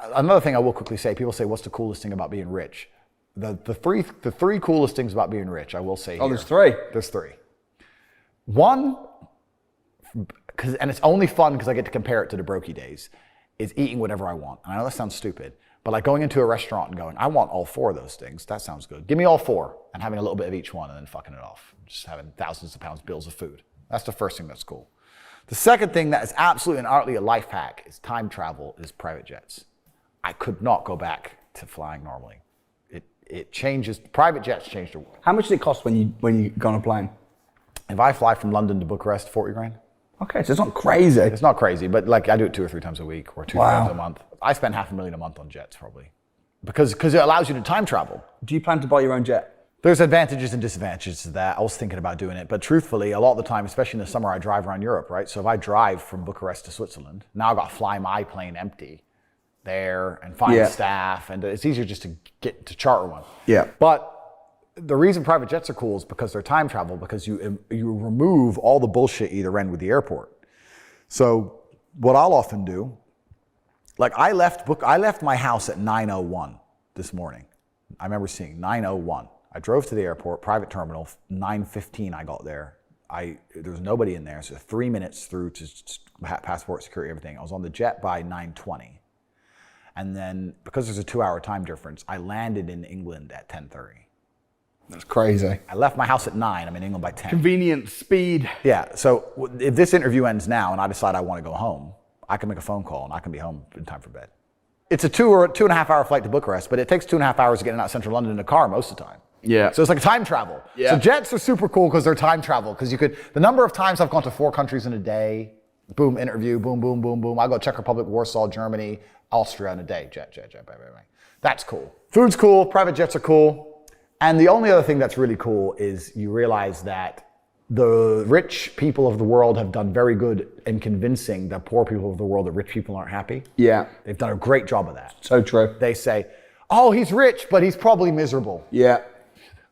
Another thing I will quickly say, people say, what's the coolest thing about being rich? The three coolest things about being rich, I will say here. Oh, there's three? There's three. One, and it's only fun because I get to compare it to the brokey days, is eating whatever I want. And I know that sounds stupid, but like going into a restaurant and going, I want all four of those things. That sounds good. Give me all four, and having a little bit of each one and then fucking it off. Just having thousands of pounds bills of food. That's the first thing that's cool. The second thing that is absolutely and utterly a life hack is time travel, is private jets. I could not go back to flying normally. It changes, private jets change the world. How much does it cost when you go on a plane? If I fly from London to Bucharest, 40 grand. Okay, so it's not crazy. It's not crazy, but like I do it 2 or 3 times a week or 2 times a month. I spend $500,000 a month on jets probably. Because it allows you to time travel. Do you plan to buy your own jet? There's advantages and disadvantages to that. I was thinking about doing it, but truthfully, a lot of the time, especially in the summer, I drive around Europe, right? So if I drive from Bucharest to Switzerland, now I've got to fly my plane empty there and find staff, and it's easier just to get to charter one. Yeah. But the reason private jets are cool is because they're time travel, because you remove all the bullshit either end with the airport. So what I'll often do, like I left my house at 9:01 this morning. I remember seeing 9:01. I drove to the airport, private terminal, 9:15 I got there. There was nobody in there, so 3 minutes through to passport, security, everything. I was on the jet by 9:20. And then, because there's a 2-hour time difference, I landed in England at 10:30. That's crazy. I left my house at 9, I'm in England by 10. Convenience, speed. Yeah, so if this interview ends now and I decide I want to go home, I can make a phone call and I can be home in time for bed. It's a 2 or 2.5 hour flight to Bucharest, but it takes 2.5 hours to get out of central London in a car most of the time. Yeah. So it's like time travel. Yeah. So jets are super cool because they're time travel, because the number of times I've gone to 4 countries in a day, boom, interview, boom, boom, boom, boom. I go to Czech Republic, Warsaw, Germany, Austria in a day, jet, bang, bang, bang. That's cool. Food's cool, private jets are cool. And the only other thing that's really cool is you realize that the rich people of the world have done very good in convincing the poor people of the world that rich people aren't happy. Yeah. They've done a great job of that. So true. They say, oh, he's rich, but he's probably miserable. Yeah.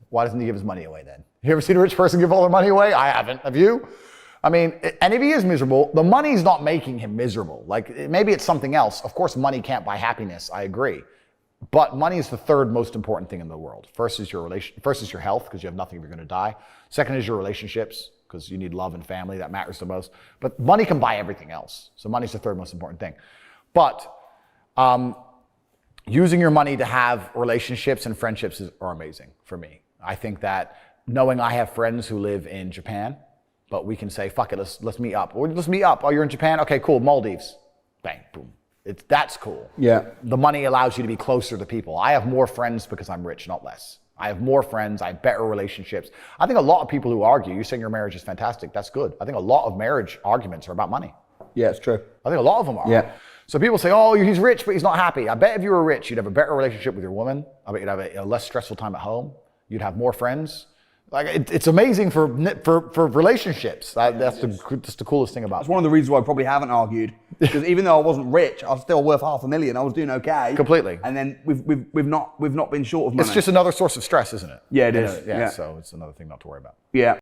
Why doesn't he give his money away then? You ever seen a rich person give all their money away? I haven't. Have you? I mean, and if he is miserable, the money's not making him miserable. Like, maybe it's something else. Of course, money can't buy happiness. I agree. But money is the third most important thing in the world. First is your health, because you have nothing if you're going to die. Second is your relationships, because you need love and family. That matters the most. But money can buy everything else. So money's the third most important thing. But using your money to have relationships and friendships are amazing for me. I think that knowing I have friends who live in Japan, but we can say, fuck it, let's meet up. Or let's meet up. Oh, you're in Japan? Okay, cool. Maldives. Bang, boom. That's cool. Yeah. The money allows you to be closer to people. I have more friends because I'm rich, not less. I have more friends. I have better relationships. I think a lot of people who argue, you're saying your marriage is fantastic. That's good. I think a lot of marriage arguments are about money. Yeah, it's true. I think a lot of them are. Yeah. So people say, oh, he's rich, but he's not happy. I bet if you were rich, you'd have a better relationship with your woman. I bet you'd have a less stressful time at home. You'd have more friends. Like, it's amazing for relationships. That's the coolest thing about it. That's one of the reasons why I probably haven't argued. Because even though I wasn't rich, I was still worth $500,000. I was doing okay. Completely. And then we've not been short of money. It's just another source of stress, isn't it? Yeah, it is. Yeah, so it's another thing not to worry about. Yeah.